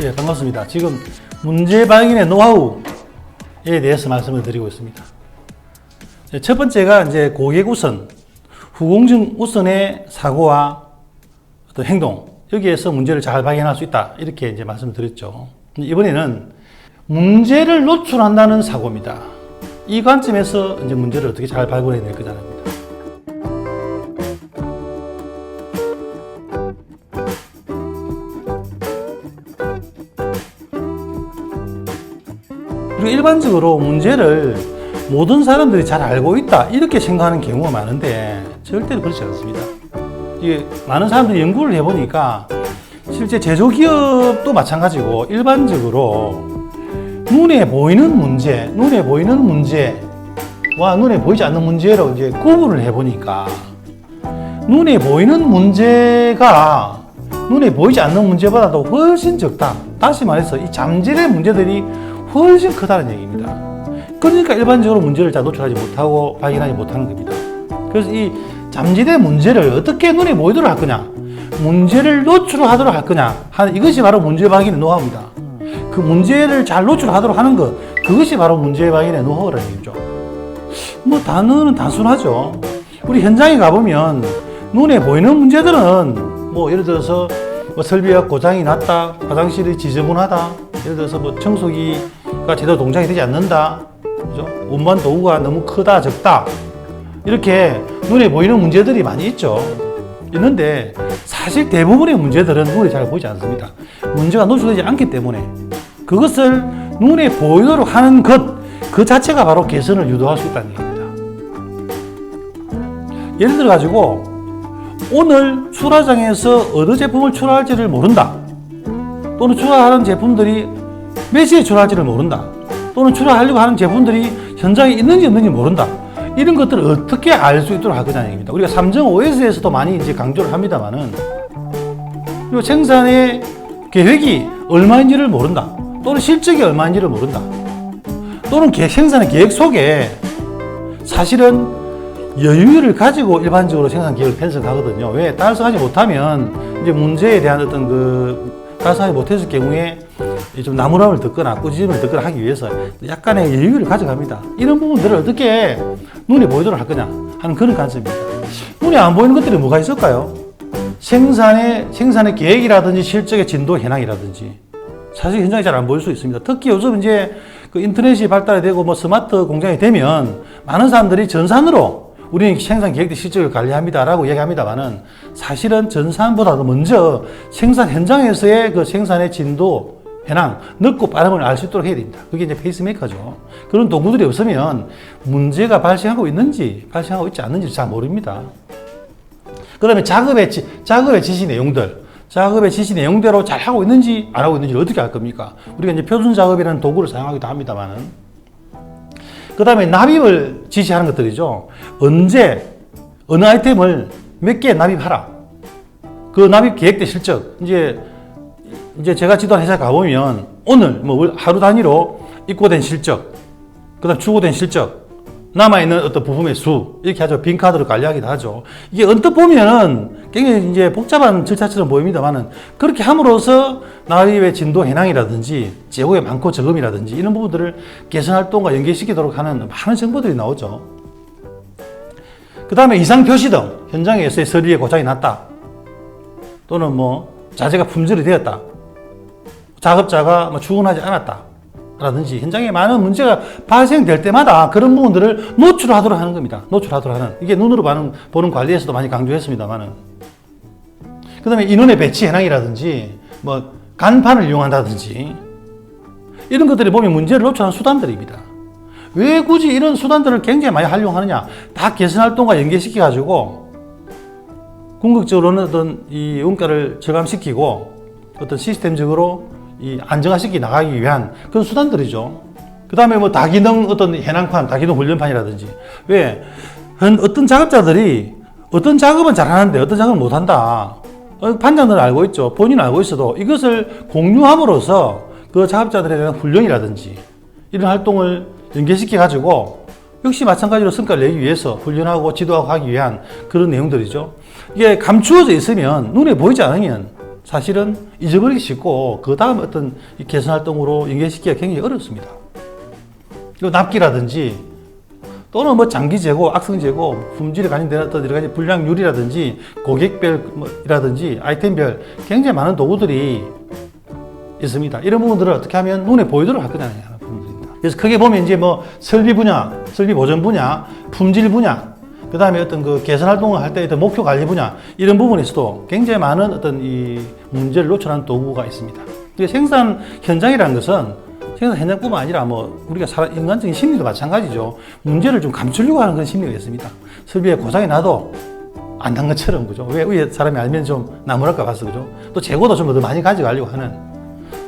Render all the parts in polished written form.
예, 반갑습니다. 지금 문제 발견의 노하우에 대해서 말씀을 드리고 있습니다. 첫 번째가 이제 고객 우선, 후공증 우선의 사고와 어떤 행동, 여기에서 문제를 잘 발견할 수 있다. 이렇게 이제 말씀을 드렸죠. 이번에는 문제를 노출한다는 사고입니다. 이 관점에서 이제 문제를 어떻게 잘 발견해야 될 거냐입니다. 그리고 일반적으로 문제를 모든 사람들이 잘 알고 있다 이렇게 생각하는 경우가 많은데 절대로 그렇지 않습니다. 이게 많은 사람들이 연구를 해보니까 실제 제조기업도 마찬가지고 일반적으로 눈에 보이는 문제와 눈에 보이지 않는 문제로 이제 구분을 해보니까 눈에 보이는 문제가 눈에 보이지 않는 문제보다도 훨씬 적다. 다시 말해서 이 잠재된 문제들이 훨씬 크다는 얘기입니다. 그러니까 일반적으로 문제를 잘 노출하지 못하고 발견하지 못하는 겁니다. 그래서 이 잠재된 문제를 어떻게 눈에 보이도록 할 거냐, 문제를 노출하도록 할 거냐 하는 이것이 바로 문제 발견의 노하우입니다. 그 문제를 잘 노출하도록 하는 것, 그것이 바로 문제 발견의 노하우라는 얘기죠. 뭐 단어는 단순하죠. 우리 현장에 가보면 눈에 보이는 문제들은 뭐 예를 들어서 뭐 설비가 고장이 났다, 화장실이 지저분하다, 예를 들어서 뭐 청소기가 제대로 동작이 되지 않는다, 그죠? 운반 도구가 너무 크다, 적다, 이렇게 눈에 보이는 문제들이 많이 있는데 사실 대부분의 문제들은 눈에 잘 보이지 않습니다. 문제가 노출되지 않기 때문에 그것을 눈에 보이도록 하는 것, 그 자체가 바로 개선을 유도할 수 있다는 얘기입니다. 예를 들어 가지고 오늘 출하장에서 어느 제품을 출하할지를 모른다, 또는 출하하는 제품들이 몇 시에 출하할지를 모른다, 또는 출하하려고 하는 제품들이 현장에 있는지 없는지 모른다, 이런 것들을 어떻게 알 수 있도록 할 거냐는 얘기입니다. 우리가 3.5S에서도 많이 이제 강조를 합니다만은, 그리고 생산의 계획이 얼마인지를 모른다, 또는 실적이 얼마인지를 모른다, 또는 생산의 계획 속에 사실은 여유를 가지고 일반적으로 생산 계획을 편성하거든요. 왜? 달성하지 못하면 이제 문제에 대한 어떤 달성하지 못했을 경우에 좀 나무람을 듣거나 꾸짖음을 듣거나 하기 위해서 약간의 여유를 가져갑니다. 이런 부분들을 어떻게 눈에 보이도록 할 거냐 하는 그런 관점입니다. 눈에 안 보이는 것들이 뭐가 있을까요? 생산의 계획이라든지 실적의 진도 현황이라든지 사실 현장이 잘 안 보일 수 있습니다. 특히 요즘 이제 그 인터넷이 발달이 되고 뭐 스마트 공장이 되면 많은 사람들이 전산으로 우리는 생산 계획 대 실적을 관리합니다라고 얘기합니다만은 사실은 전산보다도 먼저 생산 현장에서의 그 생산의 진도, 현황, 늦고 빠름을 알 수 있도록 해야 됩니다. 그게 이제 페이스메이커죠. 그런 도구들이 없으면 문제가 발생하고 있는지 발생하고 있지 않는지 잘 모릅니다. 그 다음에 작업의 지시 내용들, 작업의 지시 내용대로 잘 하고 있는지 안 하고 있는지를 어떻게 알 겁니까? 우리가 이제 표준 작업이라는 도구를 사용하기도 합니다만은, 그 다음에 납입을 지시하는 것들이죠. 언제, 어느 아이템을 몇 개 납입하라. 그 납입 계획 대 실적. 이제 제가 지도한 회사 가보면 오늘 뭐 하루 단위로 입고된 실적, 그 다음 출고된 실적, 남아있는 어떤 부품의 수, 이렇게 하죠. 빈카드로 관리하기도 하죠. 이게 언뜻 보면은 굉장히 이제 복잡한 절차처럼 보입니다만은 그렇게 함으로써 납입의 진도 현황이라든지 재고의 많고 적음이라든지 이런 부분들을 개선 활동과 연계시키도록 하는 많은 정보들이 나오죠. 그 다음에 이상 표시 등 현장에서의 설비에 고장이 났다, 또는 뭐 자재가 품절이 되었다, 작업자가 뭐 출근하지 않았다 라든지 현장에 많은 문제가 발생될 때마다 그런 부분들을 노출하도록 하는 겁니다. 노출하도록 하는. 이게 눈으로 보는 관리에서도 많이 강조했습니다만은. 그 다음에 인원의 배치 현황이라든지, 뭐, 간판을 이용한다든지, 이런 것들이 보면 문제를 노출하는 수단들입니다. 왜 굳이 이런 수단들을 굉장히 많이 활용하느냐? 다 개선 활동과 연계시켜가지고, 궁극적으로는 어떤 이 원가를 절감시키고, 어떤 시스템적으로 이 안정화시키 나가기 위한 그런 수단들이죠. 그 다음에 뭐 다기능 어떤 현황판, 다기능 훈련판이라든지. 왜? 어떤 작업자들이 어떤 작업은 잘하는데 어떤 작업은 못한다. 판장들은 알고 있죠. 본인은 알고 있어도 이것을 공유함으로써 그 작업자들에 대한 훈련이라든지 이런 활동을 연계시켜가지고 역시 마찬가지로 성과를 내기 위해서 훈련하고 지도하고 하기 위한 그런 내용들이죠. 이게 감추어져 있으면, 눈에 보이지 않으면 사실은 잊어버리기 쉽고 그 다음 어떤 이 개선 활동으로 연계시키기가 굉장히 어렵습니다. 그리고 납기라든지 또는 뭐 장기 재고, 악성 재고, 품질에 관련된 어떤 여러 가지 불량률이라든지 고객별이라든지 아이템별 굉장히 많은 도구들이 있습니다. 이런 부분들을 어떻게 하면 눈에 보이도록 할 거냐는 부분들입니다. 그래서 크게 보면 이제 뭐 설비 분야, 설비 보전 분야, 품질 분야, 그 다음에 어떤 그 개선 활동을 할 때 어떤 목표 관리 분야, 이런 부분에서도 굉장히 많은 어떤 이 문제를 노출하는 도구가 있습니다. 생산 현장이라는 것은 생산 현장뿐만 아니라 뭐 우리가 인간적인 심리도 마찬가지죠. 문제를 좀 감추려고 하는 그런 심리가 있습니다. 설비에 고장이 나도 안 난 것처럼, 그죠? 왜 위에 사람이 알면 좀 나무랄까 봐서, 그죠? 또 재고도 좀 더 많이 가져가려고 하는,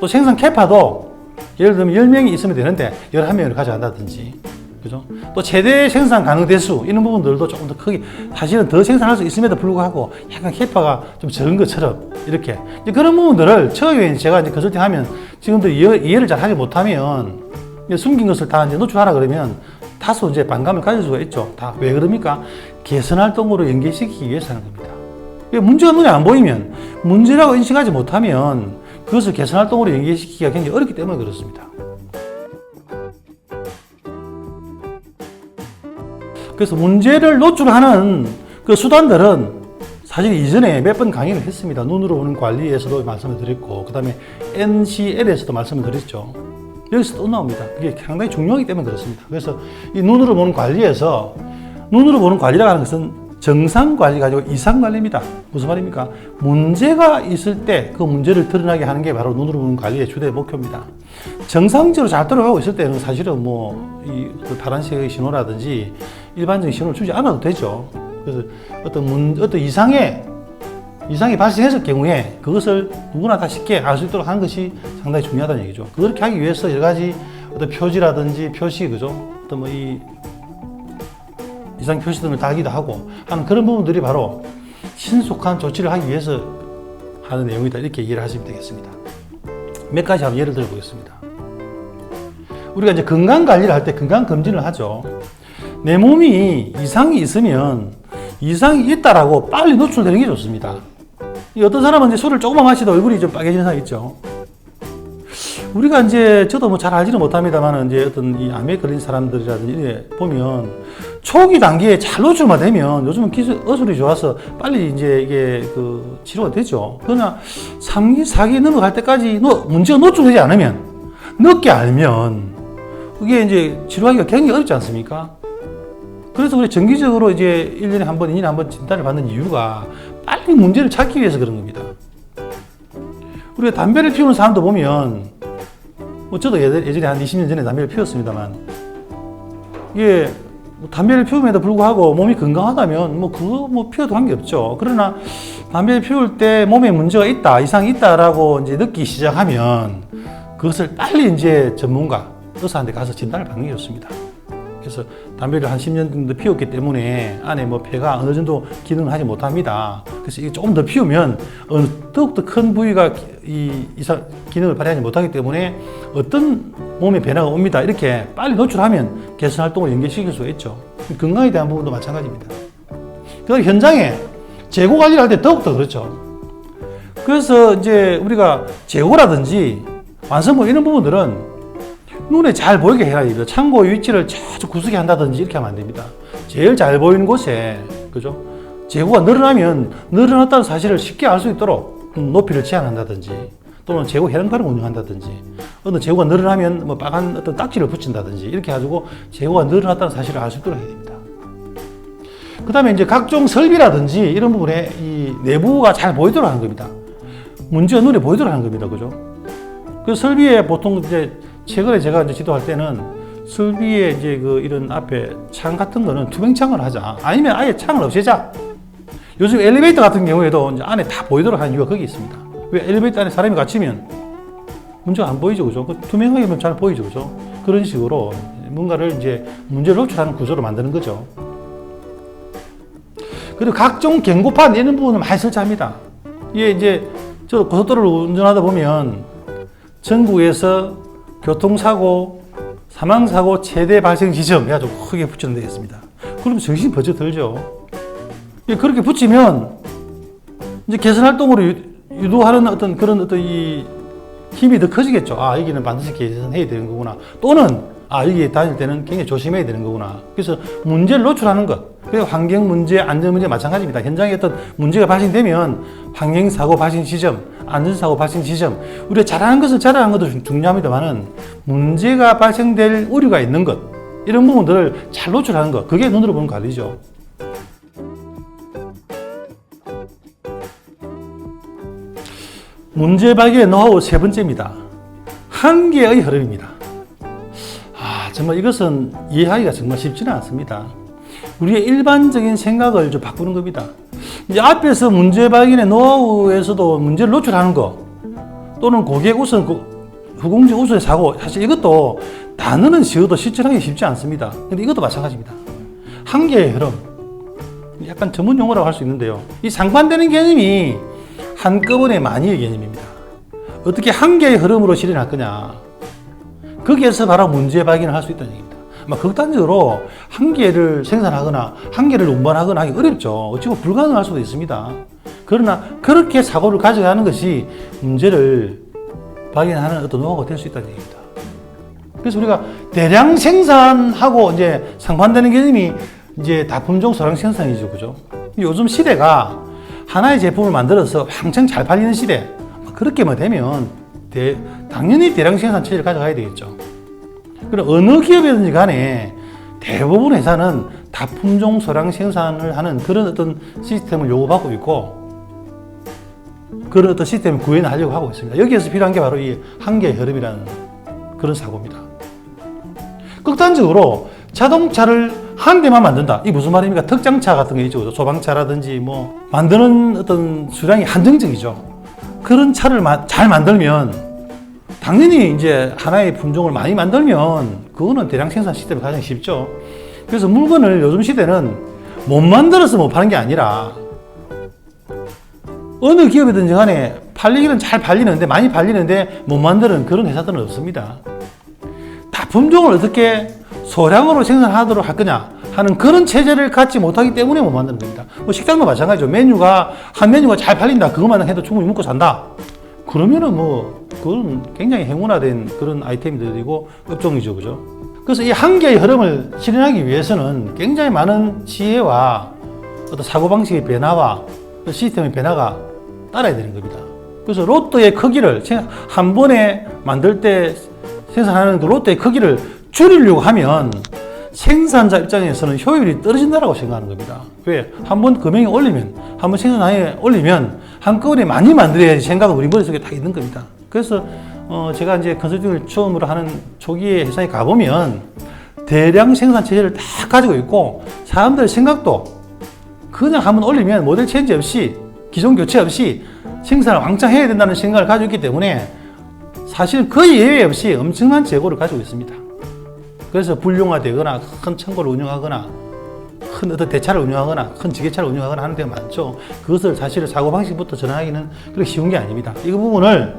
또 생산 캐파도 예를 들면 10명이 있으면 되는데 11명을 가져간다든지, 그죠? 또 최대 생산 가능 대수, 이런 부분들도 조금 더 크게, 사실은 더 생산할 수 있음에도 불구하고 약간 캐파가 좀 적은 것처럼, 이렇게. 그런 부분들을 처음에 제가 이제 컨설팅 하면 지금도 이해를 잘 하지 못하면 숨긴 것을 다 이제 노출하라 그러면 다소 이제 반감을 가질 수가 있죠. 다 왜 그럽니까? 개선 활동으로 연계시키기 위해서 하는 겁니다. 문제가 눈에 안 보이면, 문제라고 인식하지 못하면 그것을 개선 활동으로 연계시키기가 굉장히 어렵기 때문에 그렇습니다. 그래서 문제를 노출하는 그 수단들은 사실 이전에 몇 번 강의를 했습니다. 눈으로 보는 관리에서도 말씀을 드렸고, 그 다음에 NCL에서도 말씀을 드렸죠. 여기서 또 나옵니다. 그게 상당히 중요하기 때문에 그렇습니다. 그래서 이 눈으로 보는 관리에서, 눈으로 보는 관리라고 하는 것은 정상 관리가 아니고 이상 관리입니다. 무슨 말입니까? 문제가 있을 때 그 문제를 드러나게 하는 게 바로 눈으로 보는 관리의 주된 목표입니다. 정상적으로 잘 돌아가고 있을 때는 사실은 뭐 이 파란색의 신호라든지 일반적인 신호를 주지 않아도 되죠. 그래서 어떤 이상이 발생했을 경우에 그것을 누구나 다 쉽게 알 수 있도록 하는 것이 상당히 중요하다는 얘기죠. 그렇게 하기 위해서 여러 가지 어떤 표지라든지 표시, 그죠? 어떤 뭐 이 이상 표시 등을 달기도 하고 하는 그런 부분들이 바로 신속한 조치를 하기 위해서 하는 내용이다. 이렇게 이해를 하시면 되겠습니다. 몇 가지 한번 예를 들어 보겠습니다. 우리가 이제 건강 관리를 할 때 건강 검진을 하죠. 내 몸이 이상이 있으면 이상이 있다라고 빨리 노출되는 게 좋습니다. 어떤 사람은 이제 술을 조금만 마시다 얼굴이 좀 빨개지는 사람이 있죠. 우리가 이제 저도 뭐 잘 알지는 못합니다만 이제 어떤 이 암에 걸린 사람들이라든지 이렇게 보면 초기 단계에 잘 노출만 되면 요즘은 어술이 좋아서 빨리 이제 이게 그 치료가 되죠. 그러나 3기, 4기 넘어갈 때까지 문제가 노출되지 않으면, 늦게 알면 그게 이제 치료하기가 굉장히 어렵지 않습니까? 그래서 우리 정기적으로 이제 1년에 한 번, 2년에 한 번 진단을 받는 이유가 빨리 문제를 찾기 위해서 그런 겁니다. 우리가 담배를 피우는 사람도 보면, 뭐 저도 예전에 한 20년 전에 담배를 피웠습니다만, 이게 담배를 피움에도 불구하고 몸이 건강하다면 그거 피워도 관계없죠. 그러나 담배를 피울 때 몸에 문제가 있다, 이상이 있다라고 이제 느끼기 시작하면 그것을 빨리 이제 전문가, 의사한테 가서 진단을 받는 게 좋습니다. 그래서 담배를 한 10년 정도 피웠기 때문에 안에 폐가 어느 정도 기능을 하지 못합니다. 그래서 이게 조금 더 피우면 더욱더 큰 부위가 이상 기능을 발휘하지 못하기 때문에 어떤 몸의 변화가 옵니다. 이렇게 빨리 노출하면 개선 활동을 연계시킬 수가 있죠. 건강에 대한 부분도 마찬가지입니다. 그다음 현장에 재고 관리를 할 때 더욱더 그렇죠. 그래서 이제 우리가 재고라든지 완성본 이런 부분들은 눈에 잘 보이게 해야 됩니다. 창고 위치를 저쪽 구석에 한다든지 이렇게 하면 안 됩니다. 제일 잘 보이는 곳에, 그죠? 재고가 늘어나면 늘어났다는 사실을 쉽게 알 수 있도록 높이를 제한한다든지 또는 재고 해랑카를 운영한다든지 어떤 재고가 늘어나면 빨간 어떤 딱지를 붙인다든지 이렇게 해가지고 재고가 늘어났다는 사실을 알 수 있도록 해야 됩니다. 그 다음에 이제 각종 설비라든지 이런 부분에 이 내부가 잘 보이도록 하는 겁니다. 문제가 눈에 보이도록 하는 겁니다. 그죠? 그 설비에 보통 이제 최근에 제가 이제 지도할 때는 설비에 이제 이런 앞에 창 같은 거는 투명창을 하자. 아니면 아예 창을 없애자. 요즘 엘리베이터 같은 경우에도 이제 안에 다 보이도록 하는 이유가 거기 있습니다. 왜 엘리베이터 안에 사람이 갇히면 문제가 안 보이죠. 그죠? 투명하게 하면 잘 보이죠. 그죠? 그런 식으로 뭔가를 이제 문제를 노출하는 구조로 만드는 거죠. 그리고 각종 경고판 이런 부분을 많이 설치합니다. 이게 이제 저 고속도로를 운전하다 보면 전국에서 교통사고, 사망사고 최대 발생 지점 해가지고 크게 붙이는 데 있습니다. 그럼 정신이 번쩍 들죠. 그렇게 붙이면 이제 개선 활동으로 유도하는 어떤 그런 어떤 이 힘이 더 커지겠죠. 아, 여기는 반드시 개선해야 되는 거구나. 또는 아, 여기 다닐 때는 굉장히 조심해야 되는 거구나. 그래서 문제를 노출하는 것. 그리고 환경 문제, 안전 문제 마찬가지입니다. 현장에 어떤 문제가 발생되면 환경 사고 발생 지점, 안전 사고 발생 지점, 우리가 잘하는 것을 잘하는 것도 중요합니다만은 문제가 발생될 우려가 있는 것, 이런 부분들을 잘 노출하는 것, 그게 눈으로 보는 관리죠. 문제 발견의 노하우 세 번째입니다. 한계의 흐름입니다. 정말 이것은 이해하기가 정말 쉽지는 않습니다. 우리의 일반적인 생각을 좀 바꾸는 겁니다. 이제 앞에서 문제 발견의 노하우에서도 문제를 노출하는 거, 또는 고객 우선, 후공지 우선의 사고, 사실 이것도 단어는 지어도 실천하기 쉽지 않습니다. 근데 이것도 마찬가지입니다. 한계의 흐름. 약간 전문 용어라고 할 수 있는데요. 이 상반되는 개념이 한꺼번에 많이의 개념입니다. 어떻게 한계의 흐름으로 실현할 거냐. 거기에서 바로 문제 발견을 할 수 있다는 얘기입니다. 극단적으로 한계를 생산하거나 한계를 운반하거나 하기 어렵죠. 어찌 보면 불가능할 수도 있습니다. 그러나 그렇게 사고를 가져가는 것이 문제를 발견하는 어떤 노하우가 될 수 있다는 얘기입니다. 그래서 우리가 대량 생산하고 이제 상반되는 개념이 이제 다품종 소량 생산이죠. 그죠? 요즘 시대가 하나의 제품을 만들어서 왕창 잘 팔리는 시대. 그렇게만 되면 당연히 대량 생산 체제를 가져가야 되겠죠. 그럼 어느 기업이든지 간에 대부분 회사는 다품종 소량 생산을 하는 그런 어떤 시스템을 요구받고 있고, 그런 어떤 시스템을 구현을 하려고 하고 있습니다. 여기에서 필요한 게 바로 이 한계의 흐름이라는 그런 사고입니다. 극단적으로 자동차를 한 대만 만든다. 이게 무슨 말입니까? 특장차 같은 게 있죠. 소방차라든지 뭐 만드는 어떤 수량이 한정적이죠. 그런 차를 잘 만들면 당연히 이제 하나의 품종을 많이 만들면 그거는 대량 생산 시스템이 가장 쉽죠. 그래서 물건을 요즘 시대는 못 만들어서 못 파는 게 아니라 어느 기업이든지 간에 팔리기는 잘 팔리는데, 많이 팔리는데 못 만드는 그런 회사들은 없습니다. 다 품종을 어떻게 소량으로 생산하도록 할 거냐 하는 그런 체제를 갖지 못하기 때문에 못 만드는 겁니다. 뭐 식당도 마찬가지죠. 한 메뉴가 잘 팔린다, 그것만 해도 충분히 먹고 산다, 그러면은 그건 굉장히 행운화된 그런 아이템들이고 업종이죠. 그죠? 그래서 이 한계의 흐름을 실현하기 위해서는 굉장히 많은 지혜와 어떤 사고방식의 변화와 시스템의 변화가 따라야 되는 겁니다. 그래서 로또의 크기를 한 번에 만들 때 생산하는 그 로또의 크기를 줄이려고 하면 생산자 입장에서는 효율이 떨어진다고 생각하는 겁니다. 왜? 한번 금액이 올리면, 한번 생산량이 올리면 한꺼번에 많이 만들어야지 생각은 우리 머릿속에 다 있는 겁니다. 그래서 제가 이제 컨설팅을 처음으로 하는 초기에 회사에 가보면 대량 생산 체제를 다 가지고 있고, 사람들의 생각도 그냥 한번 올리면 모델 체인지 없이, 기존 교체 없이 생산을 왕창 해야 된다는 생각을 가지고 있기 때문에 사실 거의 예외 없이 엄청난 재고를 가지고 있습니다. 그래서 불용화되거나 큰 창고를 운영하거나 큰 어떤 대차를 운영하거나 큰 지게차를 운영하거나 하는 데가 많죠. 그것을 사실 사고방식부터 전환하기는 그렇게 쉬운 게 아닙니다. 이 부분을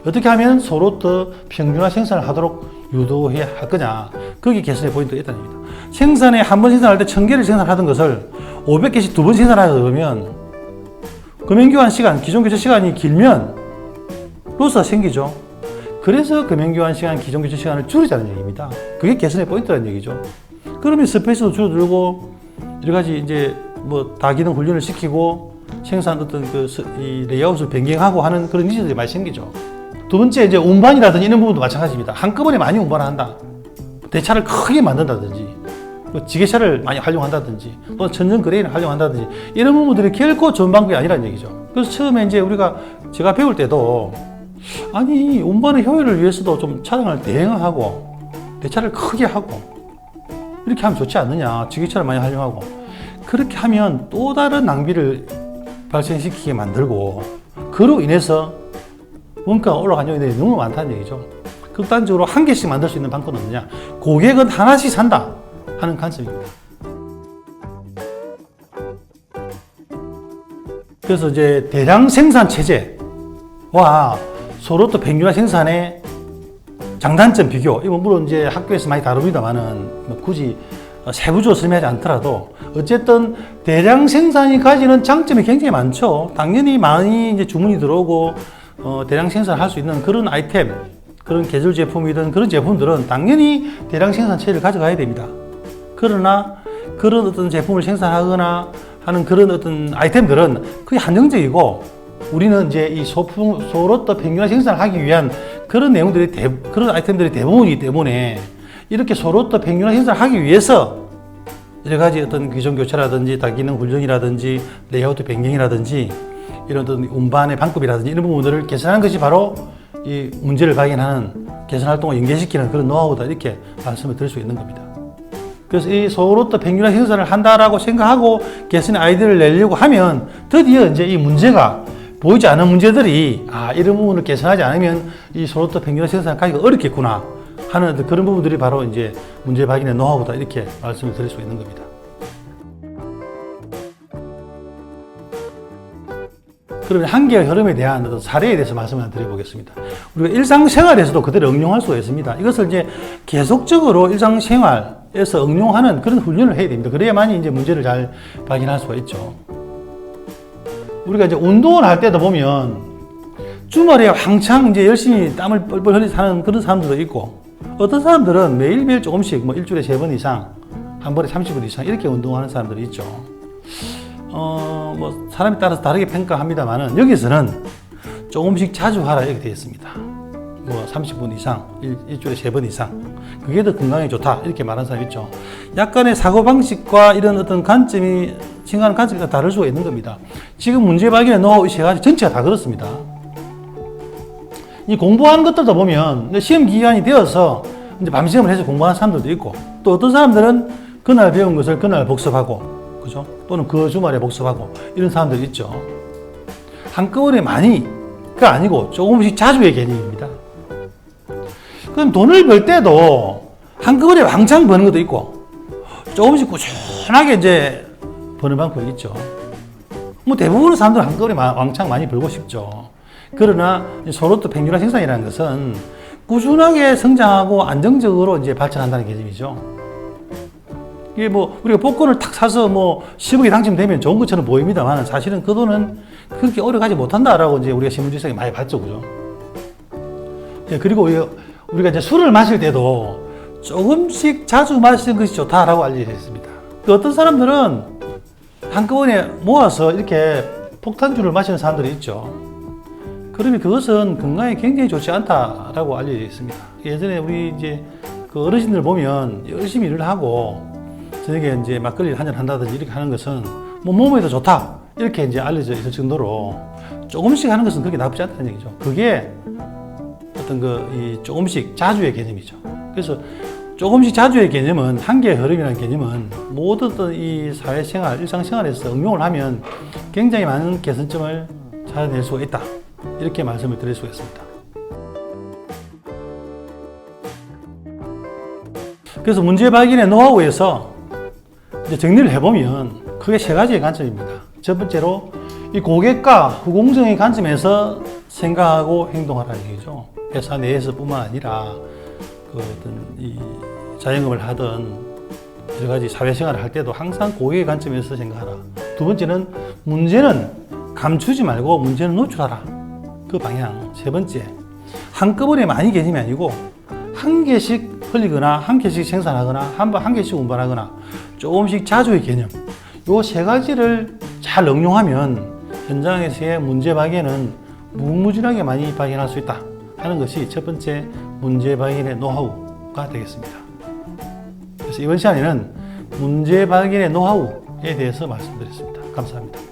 어떻게 하면 서로 더 평준화 생산을 하도록 유도해야 할 거냐, 거기 개선의 포인트가 있다는 얘기입니다. 생산에 한 번 생산할 때 1000개를 생산하던 것을 500개씩 두 번 생산하다 보면 금연교환 시간, 기존 교체 시간이 길면 로스가 생기죠. 그래서 금연교환 시간, 기존 교체 시간을 줄이자는 얘기입니다. 그게 개선의 포인트라는 얘기죠. 그러면 스페이스도 줄어들고 여러 가지 이제 뭐 다기능 훈련을 시키고 생산 어떤 이 레이아웃을 변경하고 하는 그런 니즈들이 많이 생기죠. 두 번째, 이제 운반이라든지 이런 부분도 마찬가지입니다. 한꺼번에 많이 운반을 한다. 대차를 크게 만든다든지, 지게차를 많이 활용한다든지, 또 전전 그레인을 활용한다든지, 이런 부분들이 결코 좋은 방법이 아니라는 얘기죠. 그래서 처음에 이제 제가 배울 때도, 아니, 운반의 효율을 위해서도 좀 차량을 대형화하고, 대차를 크게 하고, 이렇게 하면 좋지 않느냐. 지게차를 많이 활용하고. 그렇게 하면 또 다른 낭비를 발생시키게 만들고, 그로 인해서 원가가 올라간 요인들이 너무 많다는 얘기죠. 극단적으로 한 개씩 만들 수 있는 방법은 없느냐. 고객은 하나씩 산다 하는 관점입니다. 그래서 이제 대량 생산 체제와 서로 또 평준화 생산의 장단점 비교, 이건 물론 이제 학교에서 많이 다룹니다만은 굳이 세부적으로 설명하지 않더라도 어쨌든 대량 생산이 가지는 장점이 굉장히 많죠. 당연히 많이 이제 주문이 들어오고 대량 생산할 수 있는 그런 아이템, 그런 계절 제품이든 그런 제품들은 당연히 대량 생산 체계를 가져가야 됩니다. 그러나 그런 어떤 제품을 생산하거나 하는 그런 어떤 아이템들은 거의 한정적이고 우리는 이제 이 소로또 평균화 생산을 하기 위한 그런 내용들이 그런 아이템들이 대부분이기 때문에 이렇게 소로또 평균화 생산을 하기 위해서 여러 가지 어떤 규정 교체라든지 다기능 훈련이라든지 레이아웃 변경이라든지 이런 어떤 운반의 방법이라든지 이런 부분들을 개선하는 것이 바로 이 문제를 발견하는 개선 활동을 연계시키는 그런 노하우다 이렇게 말씀을 드릴 수 있는 겁니다. 그래서 이 소로또 평균화 생산을 한다라고 생각하고 개선의 아이디어를 내려고 하면 드디어 이제 이 문제가 보이지 않은 문제들이 이런 부분을 개선하지 않으면 이 소로또 평균화 생산을 가기가 어렵겠구나 하는 그런 부분들이 바로 이제 문제 발견의 노하우다 이렇게 말씀을 드릴 수 있는 겁니다. 그러면 한계의 흐름에 대한 어떤 사례에 대해서 말씀을 드려보겠습니다. 우리가 일상생활에서도 그대로 응용할 수가 있습니다. 이것을 이제 계속적으로 일상생활에서 응용하는 그런 훈련을 해야 됩니다. 그래야만이 이제 문제를 잘 발견할 수가 있죠. 우리가 이제 운동을 할 때도 보면 주말에 왕창 이제 열심히 땀을 뻘뻘 흘리면서 하는 그런 사람들도 있고 어떤 사람들은 매일매일 조금씩 뭐 일주일에 3번 이상, 한 번에 30분 이상 이렇게 운동하는 사람들이 있죠. 뭐 사람에 따라서 다르게 평가합니다만은 여기서는 조금씩 자주 하라 이렇게 되어 있습니다. 뭐 30분 이상, 일주일에 3번 이상. 그게 더 건강에 좋다 이렇게 말하는 사람이 있죠. 약간의 사고방식과 이런 어떤 관점이 생각하는 관점이 다를 수가 있는 겁니다. 지금 문제 발견의 노하우 이 세 가지 전체가 다 그렇습니다. 이 공부하는 것들도 보면 시험 기간이 되어서 이제 밤시험을 해서 공부하는 사람들도 있고 또 어떤 사람들은 그날 배운 것을 그날 복습하고 그죠? 또는 그 주말에 복습하고 이런 사람들이 있죠. 한꺼번에 많이가 아니고 조금씩 자주의 개념입니다. 그럼 돈을 벌 때도 한꺼번에 왕창 버는 것도 있고 조금씩 꾸준하게 이제 버는 방법이 있죠. 뭐 대부분의 사람들은 한꺼번에 왕창 많이 벌고 싶죠. 그러나 소로또 평균화 생산이라는 것은 꾸준하게 성장하고 안정적으로 이제 발전한다는 개념이죠. 이게 뭐 우리가 복권을 탁 사서 뭐 10억이 당첨되면 좋은 것처럼 보입니다만 사실은 그 돈은 그렇게 오래 가지 못한다라고 이제 우리가 신문지상에 많이 봤죠, 그죠? 예, 그리고 우리가 이제 술을 마실 때도 조금씩 자주 마시는 것이 좋다라고 알려져 있습니다. 어떤 사람들은 한꺼번에 모아서 이렇게 폭탄주를 마시는 사람들이 있죠. 그러면 그것은 건강에 굉장히 좋지 않다라고 알려져 있습니다. 예전에 우리 이제 그 어르신들 보면 열심히 일을 하고 저녁에 이제 막걸리를 한잔 한다든지 이렇게 하는 것은 뭐 몸에도 좋다 이렇게 이제 알려져 있을 정도로 조금씩 하는 것은 그렇게 나쁘지 않다는 얘기죠. 그게 어떤 이 조금씩 자주의 개념이죠. 그래서 조금씩 자주의 개념은 한계의 흐름이라는 개념은 모든 어떤 이 사회생활, 일상생활에서 응용을 하면 굉장히 많은 개선점을 찾아낼 수가 있다. 이렇게 말씀을 드릴 수가 있습니다. 그래서 문제 발견의 노하우에서 이제 정리를 해보면 크게 3가지의 관점입니다. 첫 번째로 이 고객과 후공정의 관점에서 생각하고 행동하라는 얘기죠. 회사 내에서 뿐만 아니라 그 어떤 이 자영업을 하든 여러 가지 사회생활을 할 때도 항상 고객의 관점에서 생각하라. 두 번째는 문제는 감추지 말고 문제는 노출하라. 그 방향. 세 번째, 한꺼번에 많이 개념이 아니고 한 개씩 흘리거나 한 개씩 생산하거나 한 개씩 운반하거나 조금씩 자주의 개념. 요 3가지를 잘 응용하면 현장에서의 문제 발견은 무궁무진하게 많이 발견할 수 있다 하는 것이 첫 번째 문제 발견의 노하우가 되겠습니다. 그래서 이번 시간에는 문제 발견의 노하우에 대해서 말씀드렸습니다. 감사합니다.